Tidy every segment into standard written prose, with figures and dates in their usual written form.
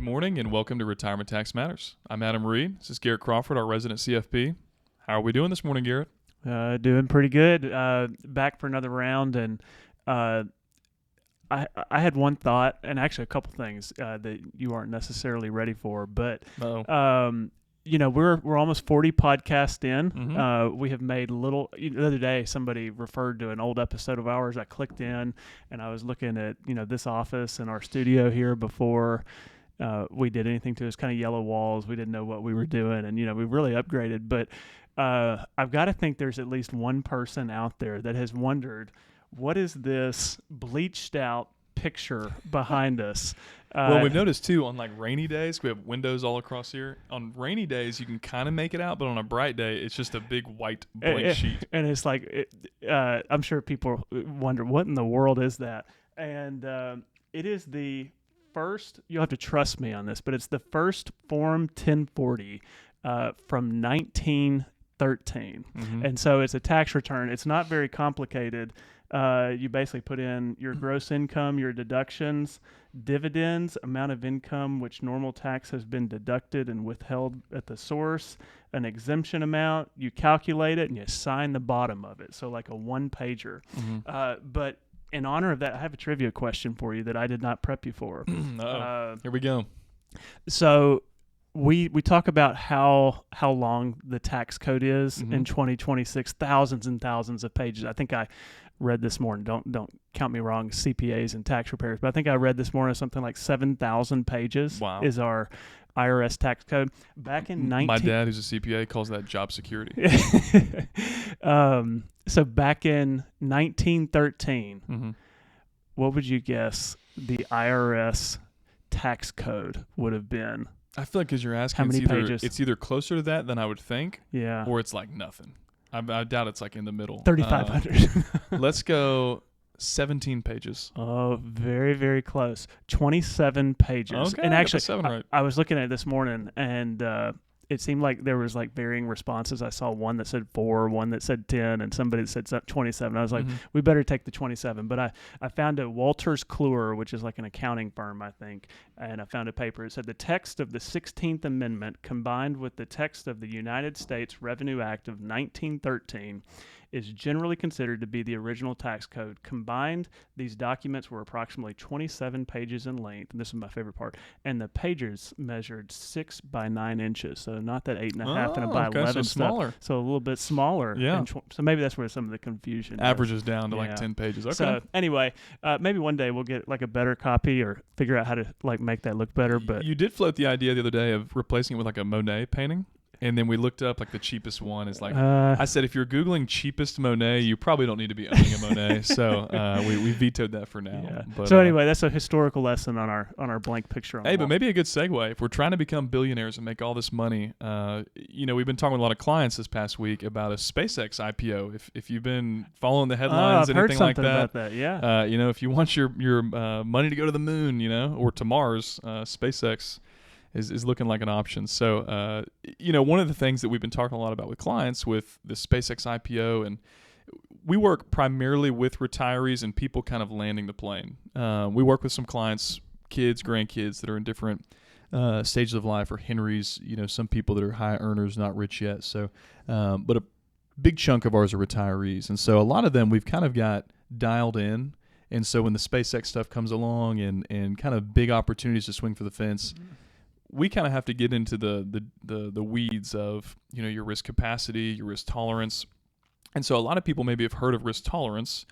morning and welcome to Retirement Tax Matters. I'm Adam Reed. This is Garrett Crawford, our resident CFP. How are we doing this morning, Garrett? Doing pretty good. Back for another round, and I had one thought, and actually a couple things that you aren't necessarily ready for. But we're almost 40 podcasts in. Mm-hmm. We have made little. The other day, somebody referred to an old episode of ours. I clicked in, and I was looking at this office and our studio here before we did anything to it. It was kind of yellow walls. We didn't know what we were doing, and we really upgraded, but. I've got to think there's at least one person out there that has wondered, what is this bleached out picture behind us? Well, we've noticed too on like rainy days, we have windows all across here. On rainy days, you can kind of make it out, but on a bright day, it's just a big white blank sheet. And it's like, I'm sure people wonder, what in the world is that? And it is the first, you'll have to trust me on this, but it's the first Form 1040 from 1913. Mm-hmm. And so it's a tax return. It's not very complicated. You basically put in your gross income, your deductions, dividends, amount of income which normal tax has been deducted and withheld at the source, an exemption amount, you calculate it, and you sign the bottom of it. So like a one-pager. Mm-hmm. But in honor of that, I have a trivia question for you that I did not prep you for. Here we go. So we talk about how long the tax code is in 2026, thousands and thousands of pages. I think I read this morning, don't count me wrong, CPAs and tax preparers, but I think I read this morning something like 7,000 pages is our IRS tax code. Back in My dad, who's a CPA, calls that job security. So back in 1913, what would you guess the IRS tax code would have been? I feel like because you're asking, how many pages? It's either closer to that than I would think, yeah, or it's like nothing. I doubt it's like in the middle. 3,500. Let's go 17 pages. Oh, very, very close. 27 pages. Okay, and actually, right. I was looking at it this morning, and it seemed like there was like varying responses. I saw one that said 4, one that said 10, and somebody that said 27. I was like, we better take the 27. But I found a Wolters Kluwer, which is like an accounting firm, I think, and I found a paper. It said the text of the 16th Amendment combined with the text of the United States Revenue Act of 1913 is generally considered to be the original tax code. Combined, these documents were approximately 27 pages in length, and this is my favorite part, and the pages measured 6 by 9 inches, so not that 8.5 and by 11 so smaller. stuff, so a little bit smaller. Yeah. So maybe that's where some of the confusion averages down to like 10 pages. Okay. So anyway, maybe one day we'll get like a better copy or figure out how to like make that look better. But you did float the idea the other day of replacing it with like a Monet painting. And then we looked up like the cheapest one is like, I said, if you're Googling cheapest Monet, you probably don't need to be owning a Monet. So we vetoed that for now. Yeah. But, so anyway, that's a historical lesson on our blank picture. On hey, but maybe a good segue. If we're trying to become billionaires and make all this money, we've been talking with a lot of clients this past week about a SpaceX IPO. If you've been following the headlines, I've anything heard like that, about that. Yeah. If you want your money to go to the moon, or to Mars, SpaceX is looking like an option. So, one of the things that we've been talking a lot about with clients with the SpaceX IPO, and we work primarily with retirees and people kind of landing the plane. We work with some clients, kids, grandkids that are in different stages of life, or Henrys, some people that are high earners, not rich yet. So, but a big chunk of ours are retirees. And so a lot of them we've kind of got dialed in. And so when the SpaceX stuff comes along and kind of big opportunities to swing for the fence, we kind of have to get into the weeds of, your risk capacity, your risk tolerance. And so a lot of people maybe have heard of risk tolerance,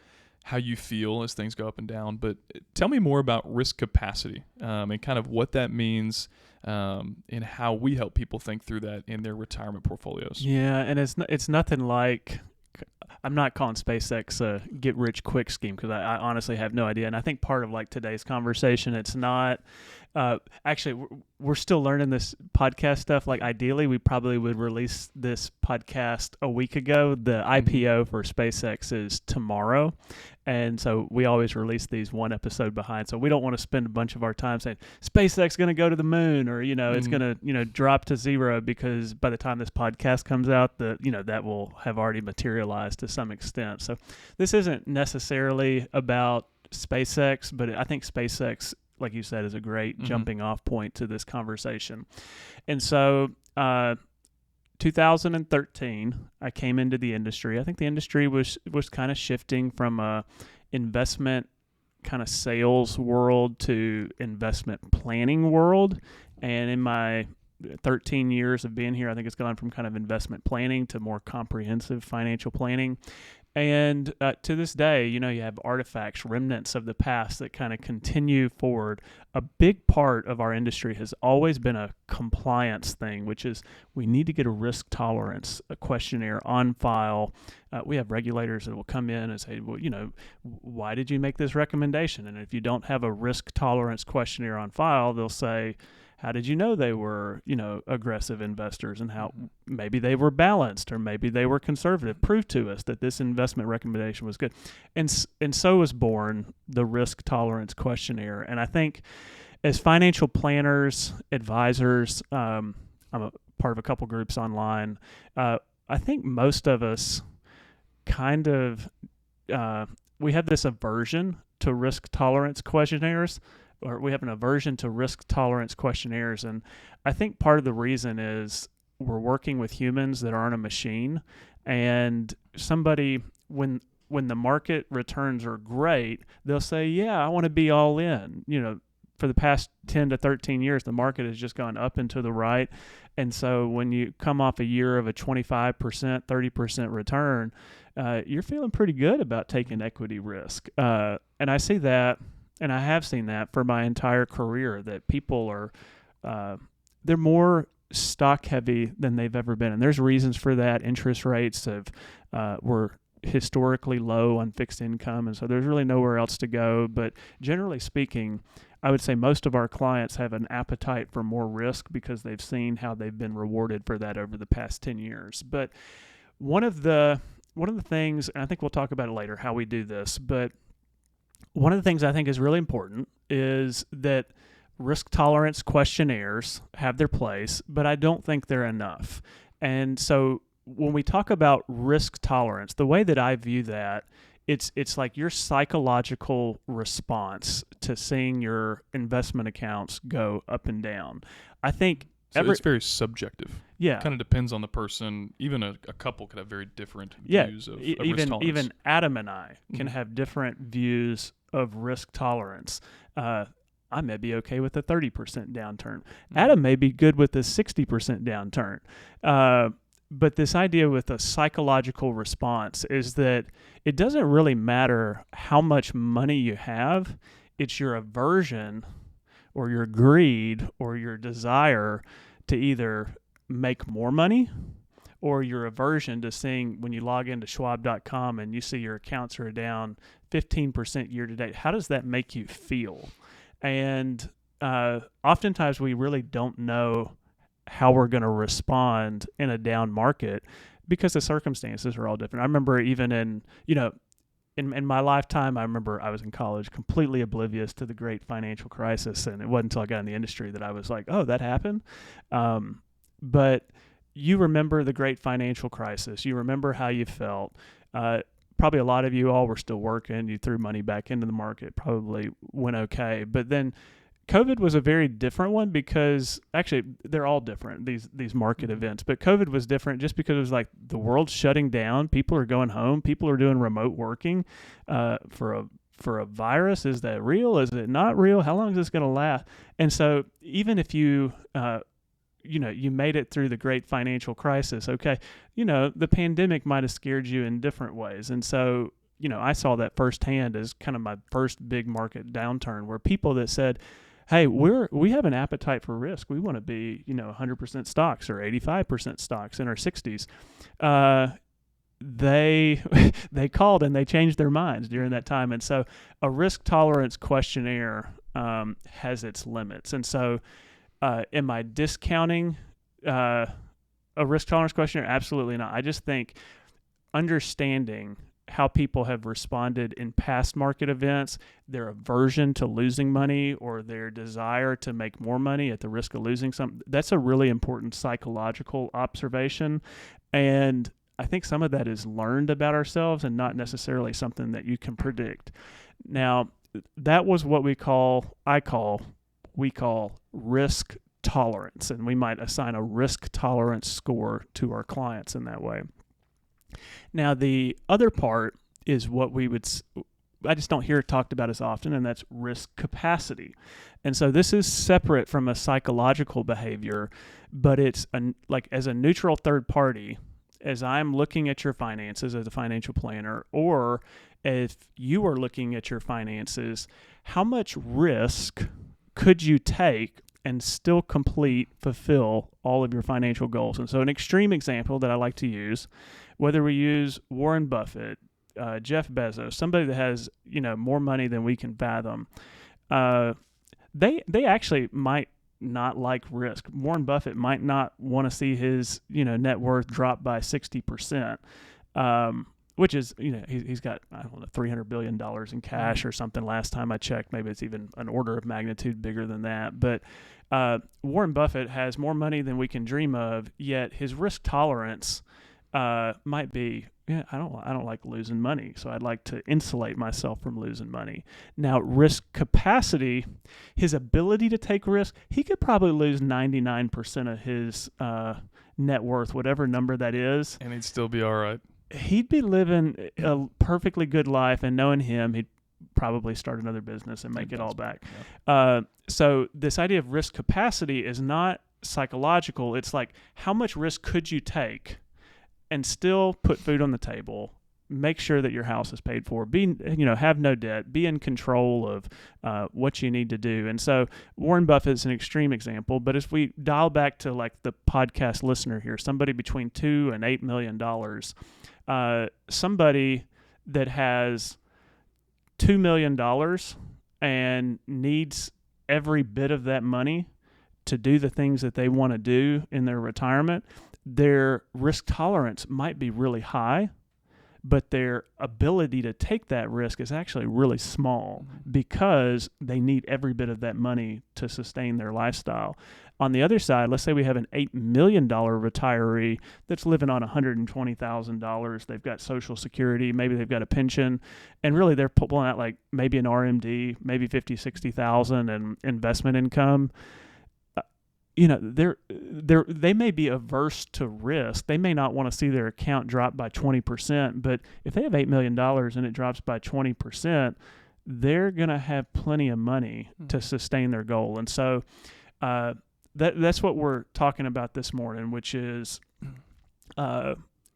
how you feel as things go up and down. But tell me more about risk capacity and kind of what that means and how we help people think through that in their retirement portfolios. Yeah, and it's nothing like, I'm not calling SpaceX a get-rich-quick scheme because I honestly have no idea. And I think part of like today's conversation, it's not actually, we're still learning this podcast stuff. Like ideally, we probably would release this podcast a week ago. The IPO for SpaceX is tomorrow. And so we always release these one episode behind. So we don't want to spend a bunch of our time saying SpaceX going to go to the moon or, it's going to, drop to zero, because by the time this podcast comes out, that will have already materialized to some extent. So this isn't necessarily about SpaceX, but I think SpaceX like you said, is a great jumping off point to this conversation. And so 2013, I came into the industry. I think the industry was kind of shifting from a investment kind of sales world to investment planning world. And in my 13 years of being here, I think it's gone from kind of investment planning to more comprehensive financial planning. And to this day, you have artifacts, remnants of the past that kind of continue forward. A big part of our industry has always been a compliance thing, which is we need to get a risk tolerance, a questionnaire on file. We have regulators that will come in and say, well, why did you make this recommendation? And if you don't have a risk tolerance questionnaire on file, they'll say, how did you know they were, aggressive investors, and how maybe they were balanced or maybe they were conservative? Prove to us that this investment recommendation was good. And so was born the risk tolerance questionnaire. And I think as financial planners, advisors, I'm a part of a couple groups online. I think most of us kind of, we have this aversion to risk tolerance questionnaires. Or we have an aversion to risk tolerance questionnaires. And I think part of the reason is we're working with humans that aren't a machine. And somebody, when the market returns are great, they'll say, yeah, I want to be all in. For the past 10 to 13 years, the market has just gone up and to the right. And so when you come off a year of a 25%, 30% return, you're feeling pretty good about taking equity risk. And I see that. And I have seen that for my entire career, that people are, they're more stock heavy than they've ever been. And there's reasons for that. Interest rates were historically low on fixed income. And so there's really nowhere else to go. But generally speaking, I would say most of our clients have an appetite for more risk because they've seen how they've been rewarded for that over the past 10 years. But one of the things, and I think we'll talk about it later, how we do this, but one of the things I think is really important is that risk tolerance questionnaires have their place, but I don't think they're enough. And so when we talk about risk tolerance, the way that I view that, it's like your psychological response to seeing your investment accounts go up and down. I think it's very subjective. Yeah. It kind of depends on the person. Even a couple could have very different views of risk tolerance. Even Adam and I can have different views of risk tolerance. I may be okay with a 30% downturn. Adam may be good with a 60% downturn. But this idea with a psychological response is that it doesn't really matter how much money you have. It's your aversion or your greed or your desire to either make more money, or your aversion to seeing when you log into Schwab.com and you see your accounts are down 15% year to date. How does that make you feel? And oftentimes we really don't know how we're going to respond in a down market because the circumstances are all different. I remember even in my lifetime, I remember I was in college completely oblivious to the great financial crisis. And it wasn't until I got in the industry that I was like, oh, that happened. But you remember the great financial crisis. You remember how you felt. Probably a lot of you all were still working. You threw money back into the market, probably went okay. But then COVID was a very different one because actually they're all different, these market events. But COVID was different just because it was like the world's shutting down. People are going home. People are doing remote working for a virus. Is that real? Is it not real? How long is this going to last? And so even if you made it through the great financial crisis, okay, the pandemic might have scared you in different ways. And so, I saw that firsthand as kind of my first big market downturn where people that said, hey, we have an appetite for risk. We want to be, 100% stocks or 85% stocks in our 60s. They called and they changed their minds during that time. And so a risk tolerance questionnaire has its limits. And so am I discounting a risk tolerance questionnaire? Absolutely not. I just think understanding how people have responded in past market events, their aversion to losing money or their desire to make more money at the risk of losing something, that's a really important psychological observation. And I think some of that is learned about ourselves and not necessarily something that you can predict. Now, that was what we call risk tolerance, and we might assign a risk tolerance score to our clients in that way. Now, the other part is what I just don't hear it talked about as often, and that's risk capacity. And so this is separate from a psychological behavior, but it's like as a neutral third party, as I'm looking at your finances as a financial planner, or if you are looking at your finances, how much risk could you take and still fulfill all of your financial goals? And so an extreme example that I like to use, whether we use Warren Buffett, Jeff Bezos, somebody that has, more money than we can fathom, they actually might not like risk. Warren Buffett might not want to see his, net worth drop by 60%, which is, he's got, I don't know, $300 billion in cash or something. Last time I checked, maybe it's even an order of magnitude bigger than that. But Warren Buffett has more money than we can dream of, yet his risk tolerance might be, I don't like losing money, so I'd like to insulate myself from losing money. Now, risk capacity, his ability to take risk, he could probably lose 99% of his net worth, whatever number that is. And he'd still be all right. He'd be living a perfectly good life, and knowing him, he'd probably start another business and make it all back. Yeah. So this idea of risk capacity is not psychological. It's like, how much risk could you take and still put food on the table, make sure that your house is paid for, have no debt, be in control of what you need to do. And so Warren Buffett is an extreme example, but if we dial back to like the podcast listener here, somebody between $2 and $8 million, somebody that has $2 million and needs every bit of that money to do the things that they want to do in their retirement, their risk tolerance might be really high, but their ability to take that risk is actually really small because they need every bit of that money to sustain their lifestyle. On the other side, let's say we have an $8 million retiree that's living on $120,000. They've got Social Security, maybe they've got a pension, and really they're pulling out like maybe an RMD, maybe $50,000, $60,000 in investment income. They may be averse to risk. They may not want to see their account drop by 20%, but if they have $8 million and it drops by 20%, they're going to have plenty of money to sustain their goal. And so that's what we're talking about this morning, which is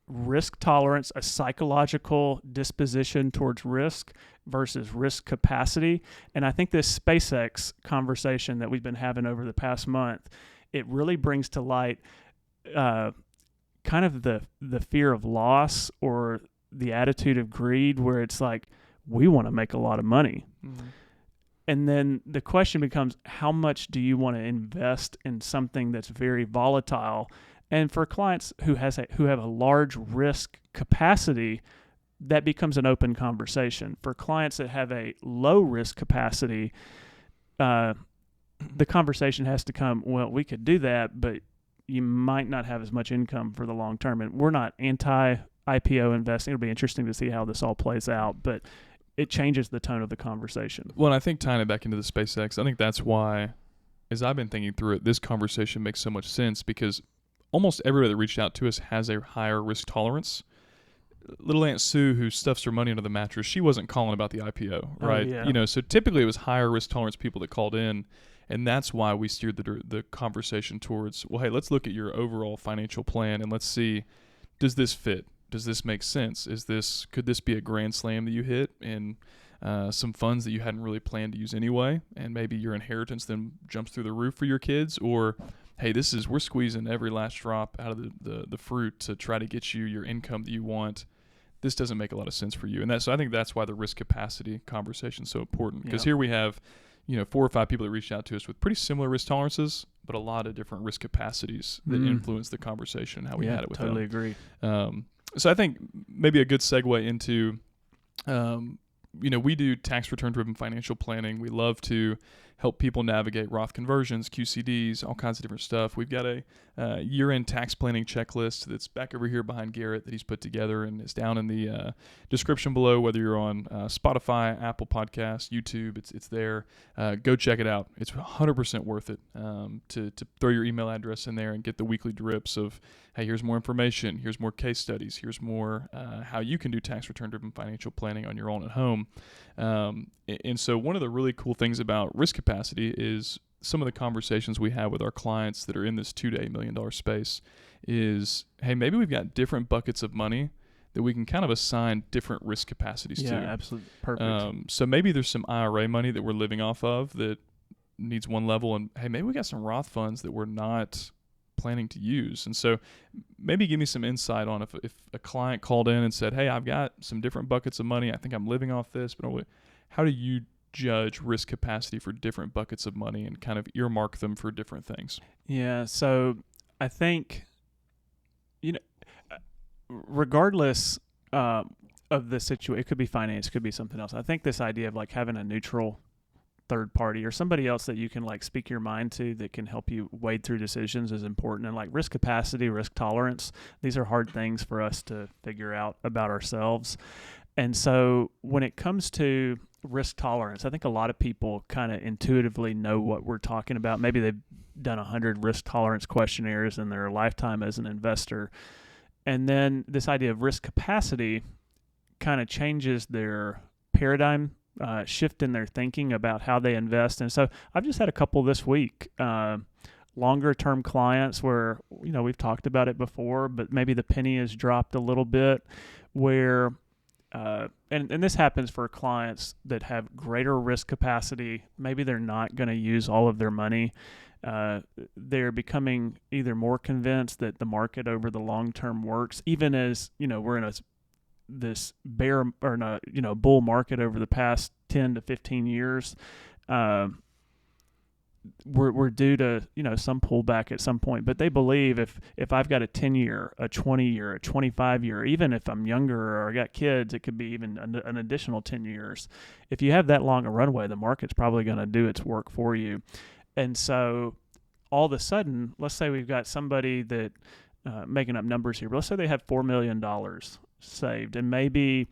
risk tolerance, a psychological disposition towards risk versus risk capacity. And I think this SpaceX conversation that we've been having over the past month, it really brings to light kind of the fear of loss or the attitude of greed, where it's like, we want to make a lot of money. Mm-hmm. And then the question becomes, how much do you want to invest in something that's very volatile? And for clients who have a large risk capacity, that becomes an open conversation. For clients that have a low risk capacity, the conversation has to come, well, we could do that, but you might not have as much income for the long term. And we're not anti-IPO investing. It'll be interesting to see how this all plays out, but it changes the tone of the conversation. Well, and I think tying it back into the SpaceX, I think that's why, as I've been thinking through it, this conversation makes so much sense, because almost everybody that reached out to us has a higher risk tolerance. Little Aunt Sue, who stuffs her money under the mattress, she wasn't calling about the IPO, right? Oh, yeah. So typically it was higher risk tolerance people that called in, and that's why we steered the conversation towards, well, hey, let's look at your overall financial plan and let's see, does this fit? Does this make sense? Could this be a grand slam that you hit in some funds that you hadn't really planned to use anyway, and maybe your inheritance then jumps through the roof for your kids? Or, hey, we're squeezing every last drop out of the fruit to try to get you your income that you want. This doesn't make a lot of sense for you. And so I think that's why the risk capacity conversation is so important, because here we have 4 or 5 people that reached out to us with pretty similar risk tolerances, but a lot of different risk capacities that influence the conversation and how we had it with them. Totally agree. So I think maybe a good segue into, we do tax return driven financial planning. We love to help people navigate Roth conversions, QCDs, all kinds of different stuff. We've got a year-end tax planning checklist that's back over here behind Garrett that he's put together, and it's down in the description below, whether you're on Spotify, Apple Podcasts, YouTube, it's there. Go check it out. It's 100% worth it to throw your email address in there and get the weekly drips of, hey, here's more information, here's more case studies, here's more how you can do tax return-driven financial planning on your own at home. And so one of the really cool things about risk capacity is some of the conversations we have with our clients that are in this $2 to $8 million space is, hey, maybe we've got different buckets of money that we can kind of assign different risk capacities to. Yeah, absolutely. Perfect. So maybe there's some IRA money that we're living off of that needs one level, and hey, maybe we got some Roth funds that we're not planning to use. And so maybe give me some insight on if a client called in and said, hey, I've got some different buckets of money, I think I'm living off this, but how do you judge risk capacity for different buckets of money and kind of earmark them for different things? Yeah, so I think, regardless of the situation, it could be finance, it could be something else. I think this idea of like having a neutral third party or somebody else that you can like speak your mind to that can help you wade through decisions is important. And like risk capacity, risk tolerance, these are hard things for us to figure out about ourselves. And so when it comes to risk tolerance, I think a lot of people kind of intuitively know what we're talking about. Maybe they've done 100 risk tolerance questionnaires in their lifetime as an investor. And then this idea of risk capacity kind of changes their paradigm shift in their thinking about how they invest. And so I've just had a couple this week, longer term clients where, we've talked about it before, but maybe the penny has dropped a little bit where, and this happens for clients that have greater risk capacity. Maybe they're not going to use all of their money. They're becoming either more convinced that the market over the long term works, even as, we're in this bear or bull market over the past 10 to 15 years. We're due to some pullback at some point, but they believe if I've got a 10-year, a 20-year, a 25-year, even if I'm younger or I got kids, it could be even an additional 10 years. If you have that long a runway, the market's probably going to do its work for you. And so all of a sudden, let's say we've got somebody that making up numbers here, but let's say they have $4 million saved, and maybe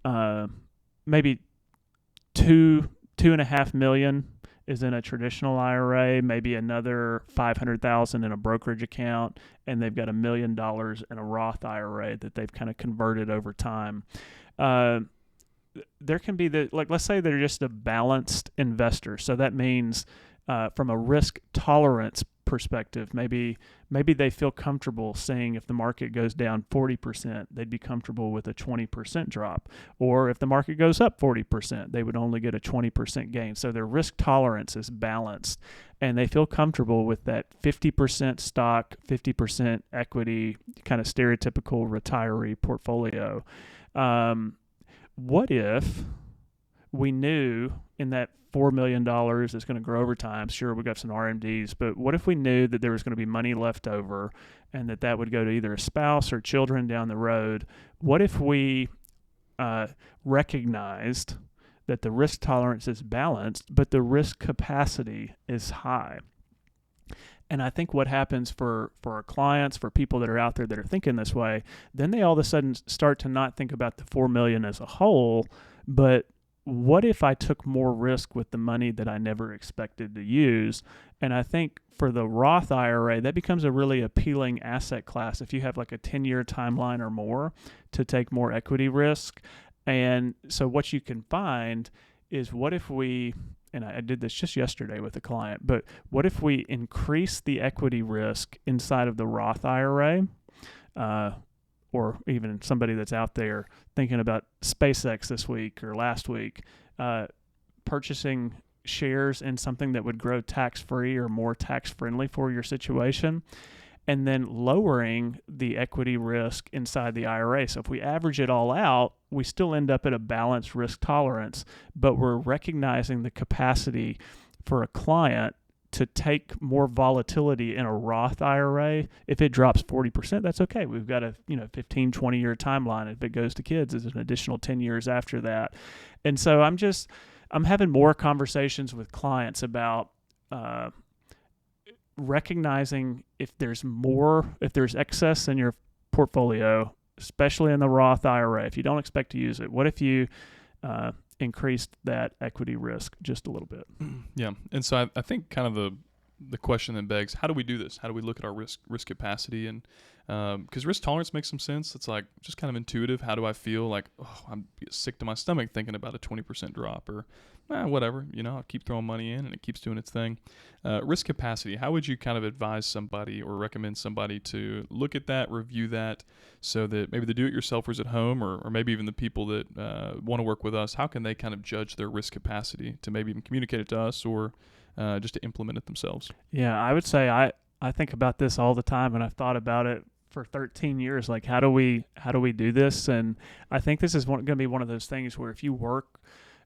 $2.5 million is in a traditional IRA, maybe another $500,000 in a brokerage account, and they've got $1 million in a Roth IRA that they've kind of converted over time. There can be let's say they're just a balanced investor. So that means from a risk tolerance perspective, maybe they feel comfortable saying if the market goes down 40%, they'd be comfortable with a 20% drop. Or if the market goes up 40%, they would only get a 20% gain. So their risk tolerance is balanced, and they feel comfortable with that 50% stock, 50% equity, kind of stereotypical retiree portfolio. What if we knew in that $4 million is going to grow over time? Sure, we got some RMDs, but what if we knew that there was going to be money left over and that would go to either a spouse or children down the road? What if we recognized that the risk tolerance is balanced, but the risk capacity is high? And I think what happens for our clients, for people that are out there that are thinking this way, then they all of a sudden start to not think about the $4 million as a whole, but what if I took more risk with the money that I never expected to use? And I think for the Roth IRA, that becomes a really appealing asset class if you have like a 10-year timeline or more to take more equity risk. And so what you can find is what if we, and I did this just yesterday with a client, but what if we increase the equity risk inside of the Roth IRA? Or even somebody that's out there thinking about SpaceX this week or last week, purchasing shares in something that would grow tax-free or more tax-friendly for your situation, and then lowering the equity risk inside the IRA. So if we average it all out, we still end up at a balanced risk tolerance, but we're recognizing the capacity for a client to take more volatility in a Roth IRA. If it drops 40%, that's okay. We've got a 15, 20-year timeline. If it goes to kids, it's an additional 10 years after that. And so I'm just I'm having more conversations with clients about recognizing if there's excess in your portfolio, especially in the Roth IRA. If you don't expect to use it, what if you increased that equity risk just a little bit? Yeah, and so I think kind of the question then begs, how do we do this? How do we look at our risk capacity? And because risk tolerance makes some sense. It's like just kind of intuitive. How do I feel? Like, oh, I'm sick to my stomach thinking about a 20% drop, or whatever. I'll keep throwing money in and it keeps doing its thing. Risk capacity. How would you kind of advise somebody or recommend somebody to look at that, review that, so that maybe the do-it-yourselfers at home, or maybe even the people that want to work with us, how can they kind of judge their risk capacity to maybe even communicate it to us, or just to implement it themselves? Yeah, I would say I think about this all the time, and I've thought about it for 13 years. Like, how do we do this? And I think this is going to be one of those things where if you work,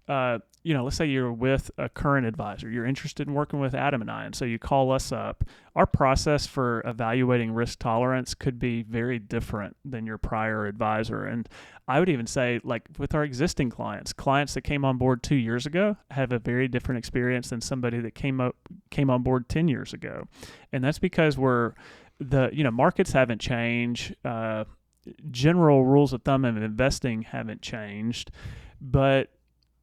let's say you're with a current advisor, you're interested in working with Adam and I, and so you call us up. Our process for evaluating risk tolerance could be very different than your prior advisor. And I would even say, like, with our existing clients that came on board 2 years ago have a very different experience than somebody that came on board 10 years ago. And that's because markets haven't changed. General rules of thumb of investing haven't changed, but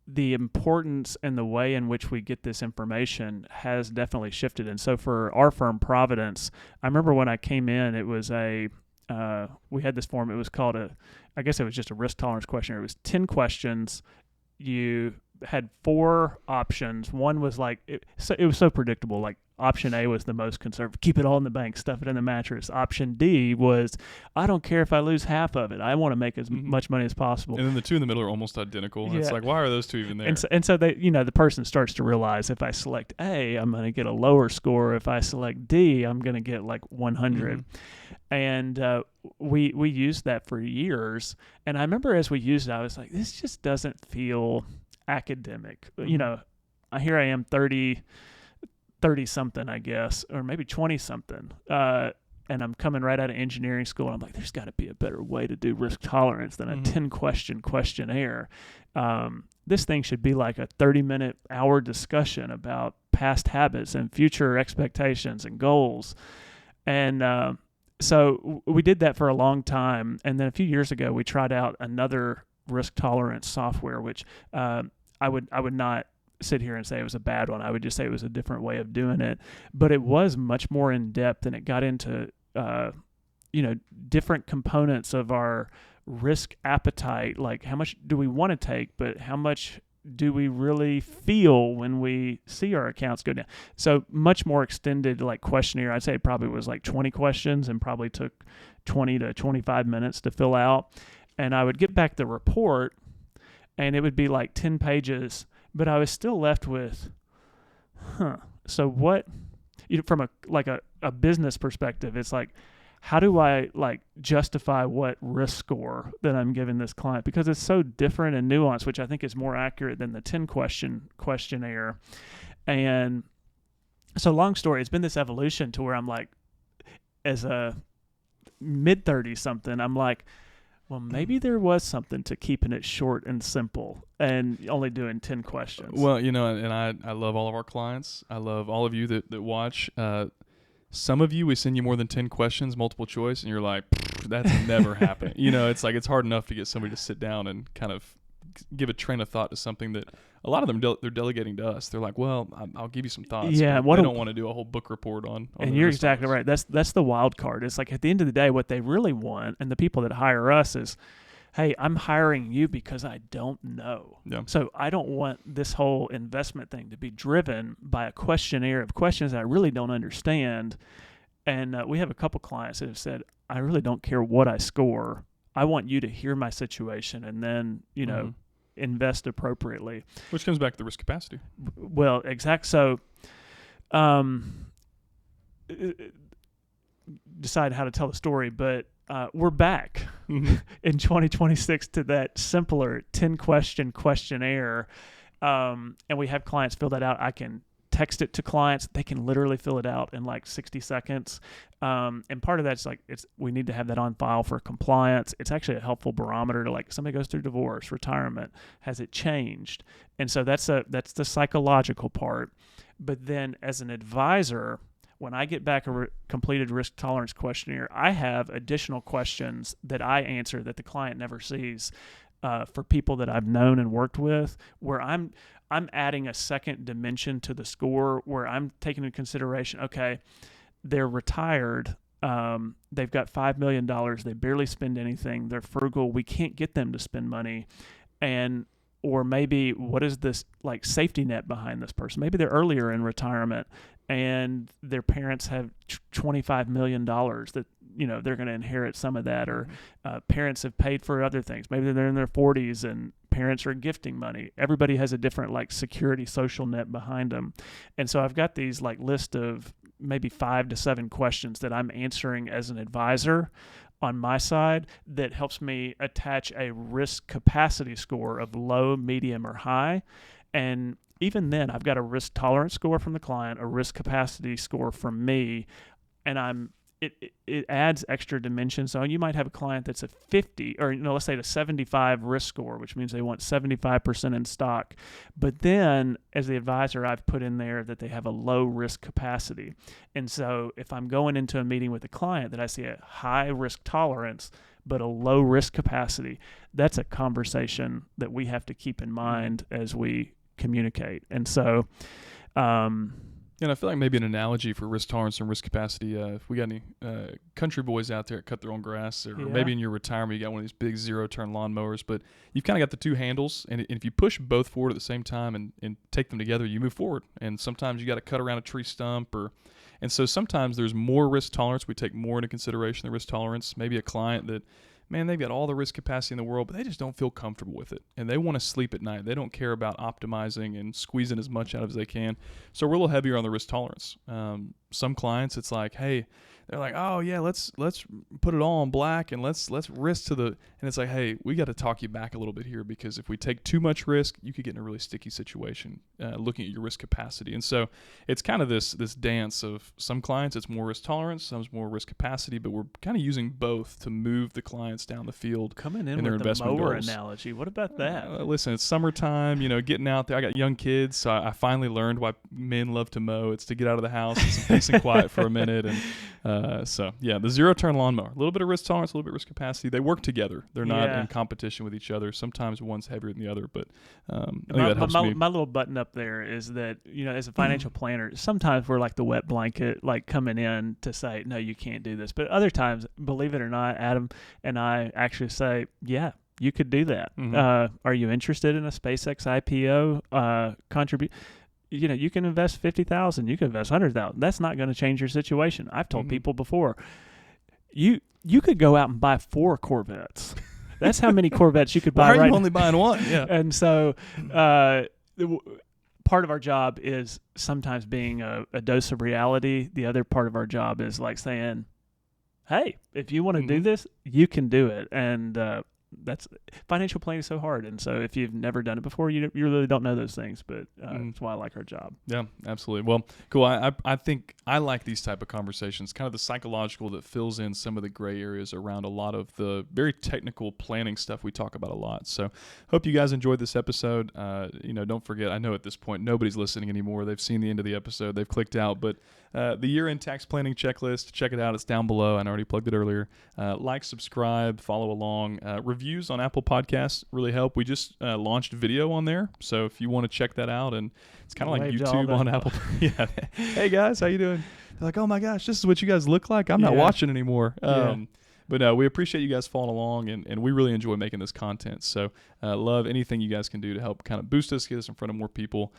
the importance and the way in which we get this information has definitely shifted. And so for our firm, Providence, I remember when I came in, it was we had this form. It was called I guess it was just a risk tolerance questionnaire. It was 10 questions. You had 4 options. One was like, it was so predictable. Like, option A was the most conservative. Keep it all in the bank, stuff it in the mattress. Option D was, I don't care if I lose half of it. I want to make as much money as possible. And then the two in the middle are almost identical. And it's like, why are those two even there? And so they, the person starts to realize, if I select A, I'm going to get a lower score. If I select D, I'm going to get like 100. Mm-hmm. And we used that for years. And I remember as we used it, I was like, this just doesn't feel academic. Mm-hmm. Here I am 30 something, I guess, or maybe 20 something. And I'm coming right out of engineering school. And I'm like, there's got to be a better way to do risk tolerance than a 10-question questionnaire. This thing should be like a 30-minute hour discussion about past habits and future expectations and goals. And so we did that for a long time. And then a few years ago, we tried out another risk tolerance software, which I would not sit here and say it was a bad one. I would just say it was a different way of doing it, but it was much more in depth, and it got into different components of our risk appetite, like how much do we want to take, but how much do we really feel when we see our accounts go down. So much more extended, like, questionnaire. I'd say it probably was like 20 questions and probably took 20 to 25 minutes to fill out. And I would get back the report and it would be like 10 pages, but I was still left with, so what, from a business perspective, it's like, how do I justify what risk score that I'm giving this client? Because it's so different and nuanced, which I think is more accurate than the 10-question questionnaire. And so, long story, it's been this evolution to where I'm like, as a mid-30s something, I'm like, well, maybe there was something to keeping it short and simple and only doing 10 questions. Well, and I love all of our clients. I love all of you that watch. Some of you, we send you more than 10 questions, multiple choice, and you're like, that's never happened. It's like it's hard enough to get somebody to sit down and kind of give a train of thought to something that a lot of them, they're delegating to us. They're like, well, I'll give you some thoughts. Yeah, they don't want to do a whole book report on and you're exactly right. That's the wild card. It's like, at the end of the day, what they really want, and the people that hire us, is, hey, I'm hiring you because I don't know. Yeah. So I don't want this whole investment thing to be driven by a questionnaire of questions that I really don't understand. And we have a couple clients that have said, I really don't care what I score. I want you to hear my situation and then, invest appropriately. Which comes back to the risk capacity. Well, exact. So decide how to tell the story, but we're back in 2026 to that simpler 10-question questionnaire, and we have clients fill that out. I can text it to clients. They can literally fill it out in like 60 seconds. And part of that's like, we need to have that on file for compliance. It's actually a helpful barometer to like, somebody goes through divorce, retirement, has it changed? And so that's the psychological part. But then as an advisor, when I get back a completed risk tolerance questionnaire, I have additional questions that I answer that the client never sees for people that I've known and worked with, where I'm adding a second dimension to the score, where I'm taking into consideration, okay, they're retired, they've got $5 million, they barely spend anything, they're frugal, we can't get them to spend money, or maybe what is this like safety net behind this person? Maybe they're earlier in retirement and their parents have $25 million that, they're going to inherit some of that, or parents have paid for other things. Maybe they're in their 40s and parents are gifting money. Everybody has a different like security social net behind them. And so I've got these like list of maybe 5 to 7 questions that I'm answering as an advisor on my side that helps me attach a risk capacity score of low, medium, or high. And even then, I've got a risk tolerance score from the client, a risk capacity score from me, and it adds extra dimension. So you might have a client that's a 50, or let's say a 75 risk score, which means they want 75% in stock. But then, as the advisor, I've put in there that they have a low risk capacity. And so if I'm going into a meeting with a client that I see a high risk tolerance but a low risk capacity, that's a conversation that we have to keep in mind as we communicate. And so and I feel like maybe an analogy for risk tolerance and risk capacity, if we got any country boys out there that cut their own grass, or maybe in your retirement you got one of these big zero-turn lawnmowers, but you've kind of got the 2 handles, and if you push both forward at the same time and take them together, you move forward. And sometimes you got to cut around a tree stump, and so sometimes there's more risk tolerance. We take more into consideration than risk tolerance. Maybe a client that, man, they've got all the risk capacity in the world, but they just don't feel comfortable with it. And they want to sleep at night. They don't care about optimizing and squeezing as much out as they can. So we're a little heavier on the risk tolerance. Some clients, it's like, hey, they're like, oh yeah, let's put it all on black and let's risk to the, and it's like, hey, we got to talk you back a little bit here, because if we take too much risk, you could get in a really sticky situation looking at your risk capacity. And so it's kind of this dance of some clients it's more risk tolerance, some's more risk capacity, but we're kind of using both to move the clients down the field. Coming in their with the investment mower goals. analogy. What about that? Listen, it's summertime, getting out there. I got young kids, so I finally learned why men love to mow. It's to get out of the house, get some peace and quiet for a minute. And so yeah, the zero-turn lawnmower, a little bit of risk tolerance, a little bit of risk capacity. They work together. They're not in competition with each other. Sometimes one's heavier than the other, but I think that helps me. My little button up there is that, as a financial planner, sometimes we're like the wet blanket, like coming in to say, no, you can't do this. But other times, believe it or not, Adam and I actually say, yeah, you could do that. Mm-hmm. Are you interested in a SpaceX IPO contribute? You can invest $50,000. You can invest $100,000. That's not going to change your situation. I've told people before, you could go out and buy 4 Corvettes. That's how many Corvettes you could buy. Why are you only buying one? Yeah. And so part of our job is sometimes being a dose of reality. The other part of our job is like saying, hey, if you want to do this, you can do it. And that's financial planning is so hard. And so if you've never done it before, you really don't know those things. But that's why I like our job. Yeah, absolutely. Well, cool. I think I like these type of conversations, kind of the psychological that fills in some of the gray areas around a lot of the very technical planning stuff we talk about a lot. So hope you guys enjoyed this episode. Don't forget, I know at this point nobody's listening anymore. They've seen the end of the episode. They've clicked out. But the year-end tax planning checklist, check it out. It's down below. I already plugged it earlier. Like, subscribe, follow along. Reviews on Apple Podcasts really help. We just launched video on there, so if you want to check that out, and it's kind of like YouTube on Apple. Yeah. Hey guys, how you doing? They're like, oh my gosh, this is what you guys look like. I'm not watching anymore. But no, we appreciate you guys following along, and we really enjoy making this content. So love anything you guys can do to help kind of boost us, get us in front of more people,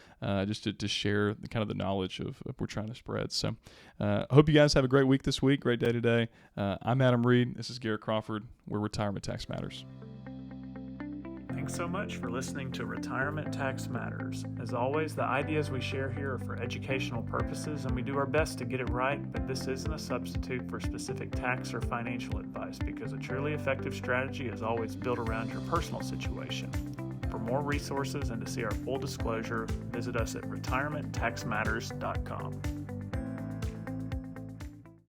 just to share the knowledge of what we're trying to spread. So hope you guys have a great week this week, great day today. I'm Adam Reed. This is Garrett Crawford, where Retirement Tax Matters. Thanks so much for listening to Retirement Tax Matters. As always, the ideas we share here are for educational purposes, and we do our best to get it right, but this isn't a substitute for specific tax or financial advice, because a truly effective strategy is always built around your personal situation. For more resources and to see our full disclosure, visit us at retirementtaxmatters.com.